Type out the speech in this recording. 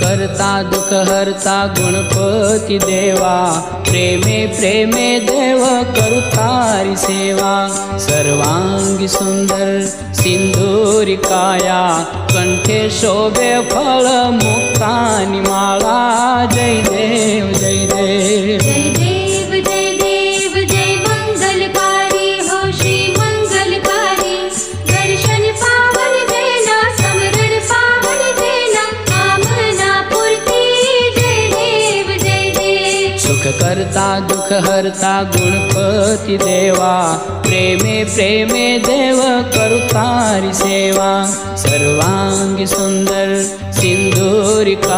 करता दुख हरता गुणपती देवा, प्रेमे प्रेमे देव करू तारी सेवा। सर्वांगी सुंदर सिंदूरी काया, कंठे शोभे फळ मुक्तानी माळा। जय देव जय देव जय देव जय देव जय मंगलकारी हो श्री मंगलकारी। दर्शन पावन देना समरण पावन देना, कामना पूर्ती। जय देव जय देव सुख करता दुख हरता गुणपती देवा, प्रेमे प्रेमे देव करू तारी सेवा। सर्वांगी सुंदर सिंदूरी